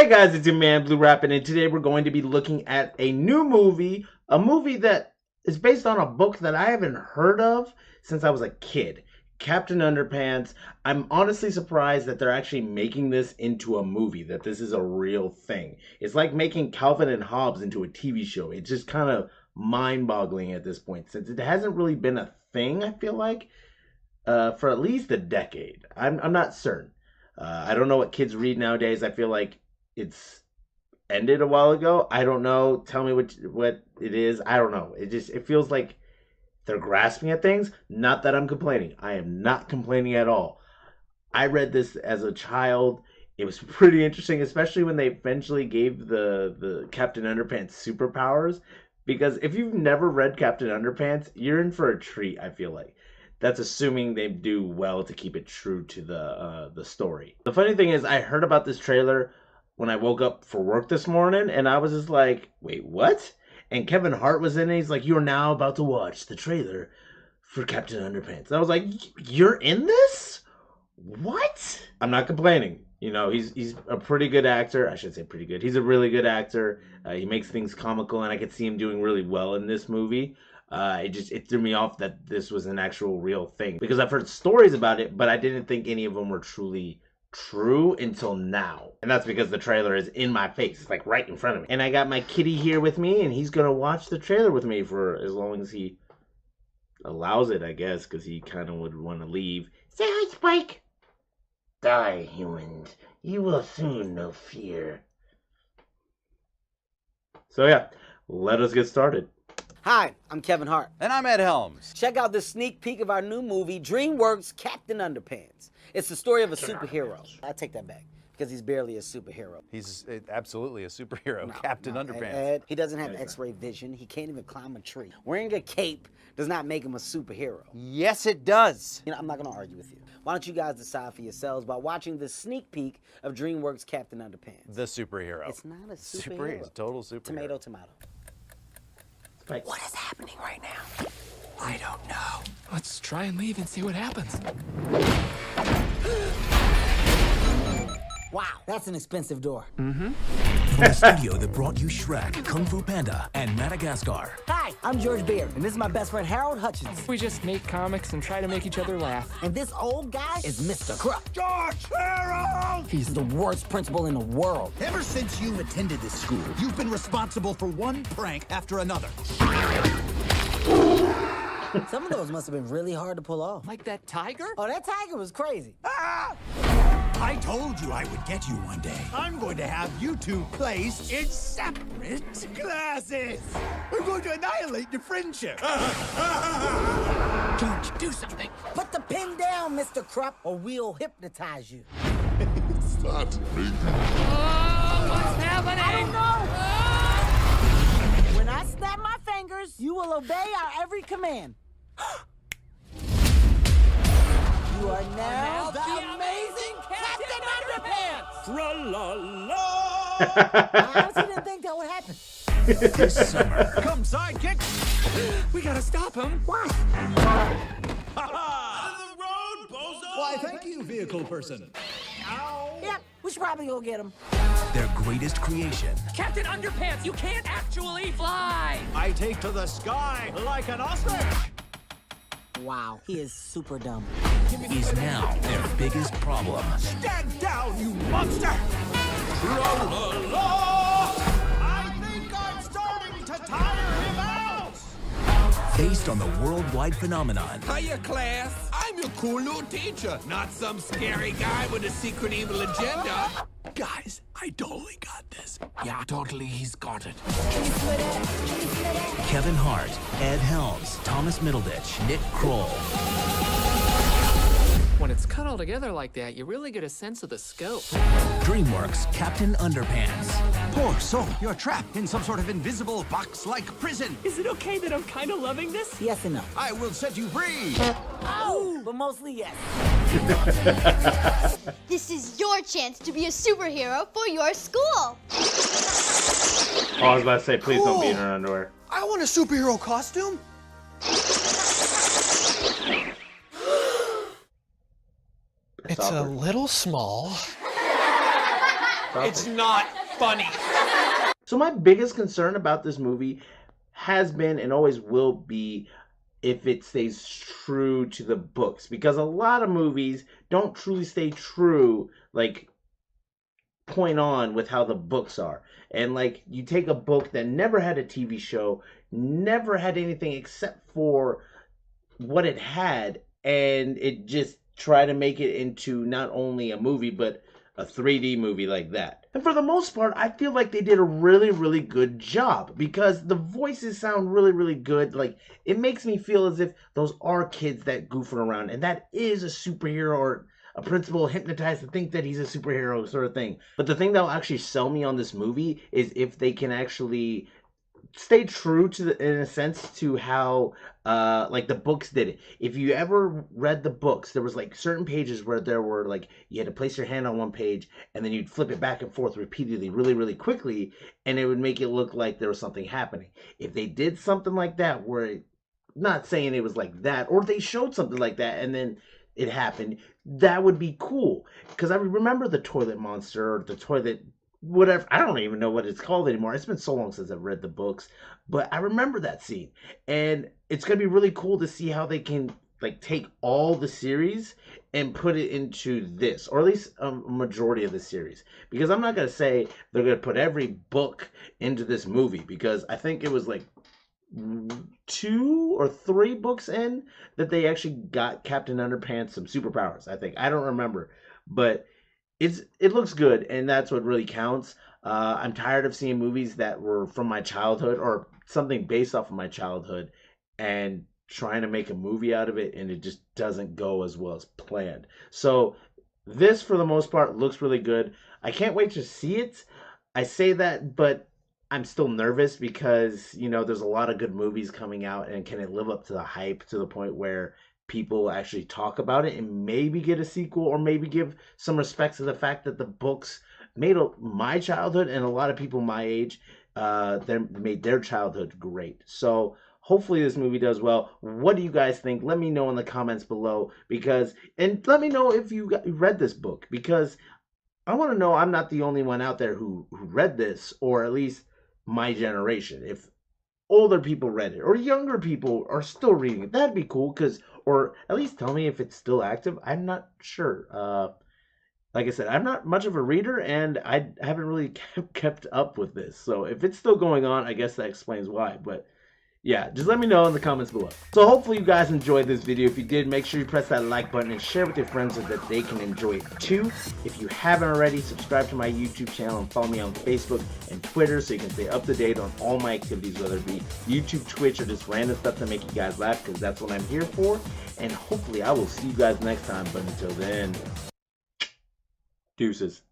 Hey guys, it's your man Blue Rappin', and today we're going to be looking at a new movie, a movie that is based on a book that I haven't heard of since I was a kid. Captain Underpants. I'm honestly surprised that they're actually making this into a movie, that this is a real thing. It's like making Calvin and Hobbes into a TV show. It's just kind of mind-boggling at this point, since it hasn't really been a thing, I feel like, for at least a decade. I'm not certain. I don't know what kids read nowadays. I feel like it's ended a while ago. I don't know. Tell me what it is. I don't know. It feels like they're grasping at things. Not that I'm complaining. I am not complaining at all. I read this as a child. It was pretty interesting, especially when they eventually gave the Captain Underpants superpowers. Because if you've never read Captain Underpants, you're in for a treat, I feel like. That's assuming they do well to keep it true to the story. The funny thing is, I heard about this trailer when I woke up for work this morning, and I was just like, wait, what? And Kevin Hart was in it. He's like, you're now about to watch the trailer for Captain Underpants. And I was like, you're in this? What? I'm not complaining. You know, he's a pretty good actor. I should say pretty good. He's a really good actor. He makes things comical, and I could see him doing really well in this movie. It threw me off that this was an actual real thing, because I've heard stories about it, but I didn't think any of them were truly true until now. And that's because the trailer is in my face. It's like right in front of me. And I got my kitty here with me, and he's gonna watch the trailer with me for as long as he allows it, I guess, because he kind of would want to leave. Say hi, Spike. Die, humans. You will soon know fear. So yeah, let us get started. Hi, I'm Kevin Hart. And I'm Ed Helms. Check out the sneak peek of our new movie, DreamWorks' Captain Underpants. It's the story of a superhero. I take that back, because he's barely a superhero. He's absolutely a superhero, No, Captain no, Underpants. Ed, he doesn't have X-ray vision. He can't even climb a tree. Wearing a cape does not make him a superhero. Yes, it does. You know, I'm not going to argue with you. Why don't you guys decide for yourselves by watching the sneak peek of DreamWorks' Captain Underpants? The superhero. It's not a superhero. It's a total superhero. Tomato, tomato. Spike. What is happening right now? I don't know. Let's try and leave and see what happens. Wow, that's an expensive door. From the studio that brought you Shrek, Kung Fu Panda, and Madagascar. Hi, I'm George Beard, and this is my best friend Harold Hutchins. We just make comics and try to make each other laugh. And this old guy is Mr. Crook. George Harold! He's the worst principal in the world. Ever since you attended this school, you've been responsible for one prank after another. Some of those must have been really hard to pull off. Like that tiger? Oh, that tiger was crazy. Ah! I told you I would get you one day. I'm going to have you two placed in separate classes. I'm going to annihilate your friendship. George, do something. Put the pin down, Mr. Krupp, or we'll hypnotize you. What's happening? I don't know. When I snap my fingers, you will obey our every command. You are now the amazing Captain Underpants! I honestly didn't think that would happen. This summer, come sidekick. We gotta stop him. Why? Out of the road, bozo! Why, thank you, vehicle person. Yep, we should probably go get him. Their greatest creation Captain Underpants, you can't actually fly! I take to the sky like an ostrich. Wow, he is super dumb. Is now their biggest problem. Stand down, you monster! I think I'm starting to tire him out! Based on the worldwide phenomenon, Hiya, class. I'm your cool new teacher, not some scary guy with a secret evil agenda. guys, I totally got this. Yeah, totally, he's got it. Kevin Hart, Ed Helms, Thomas Middleditch, Nick Kroll. When it's cut all together like that, you really get a sense of the scope. DreamWorks Captain Underpants. Poor soul, you're trapped in some sort of invisible box-like prison. Is it okay that I'm kind of loving this? Yes and no. I will set you free. Oh, but mostly yes. This is your chance to be a superhero for your school. Oh, I was about to say, please don't be in her underwear. I want a superhero costume. It's a little small. It's not funny. So my biggest concern about this movie has been and always will be if it stays true to the books, because a lot of movies don't truly stay true, like point on with how the books are. And like you take a book that never had a TV show, never had anything except for what it had, and it just try to make it into not only a movie but a 3D movie like that. And for the most part, I feel like they did a really, really good job because the voices sound really, really good. Like, it makes me feel as if those are kids that goofing around, and that is a superhero or a principal hypnotized to think that he's a superhero sort of thing. But the thing that will actually sell me on this movie is if they can actually stay true to the, in a sense, to how like the books did it. If you ever read the books, there was like certain pages where there were like you had to place your hand on one page and then you'd flip it back and forth repeatedly really, really quickly, and it would make it look like there was something happening. If they did something like that where it, not saying it was like that, or they showed something like that and then it happened, that would be cool. Because I remember the toilet monster or the toilet whatever, I don't even know what it's called anymore. It's been so long since I've read the books, but I remember that scene, and it's gonna be really cool to see how they can like take all the series and put it into this, or at least a majority of the series, because I'm not gonna say they're gonna put every book into this movie, because I think it was like 2 or 3 books in that they actually got Captain Underpants some superpowers. I don't remember, but it looks good, and that's what really counts. I'm tired of seeing movies that were from my childhood or something based off of my childhood and trying to make a movie out of it, and it just doesn't go as well as planned. So this, for the most part, looks really good. I can't wait to see it. I say that, but I'm still nervous because, you know, there's a lot of good movies coming out, and can it live up to the hype to the point where people actually talk about it and maybe get a sequel, or maybe give some respect to the fact that the books made my childhood and a lot of people my age, they made their childhood great. So hopefully this movie does well. What do you guys think? Let me know in the comments below, because, and let me know if you read this book, because I want to know I'm not the only one out there who read this, or at least my generation. If older people read it or younger people are still reading it, that'd be cool, because, or at least tell me if it's still active. I'm not sure. Like I said, I'm not much of a reader, and I haven't really kept up with this, so if it's still going on, I guess that explains why. But yeah, just let me know in the comments below. So hopefully you guys enjoyed this video. If you did, make sure you press that like button and share with your friends so that they can enjoy it too. If you haven't already, subscribe to my YouTube channel and follow me on Facebook and Twitter so you can stay up to date on all my activities, whether it be YouTube, Twitch, or just random stuff to make you guys laugh, because that's what I'm here for. And hopefully I will see you guys next time, but until then, deuces.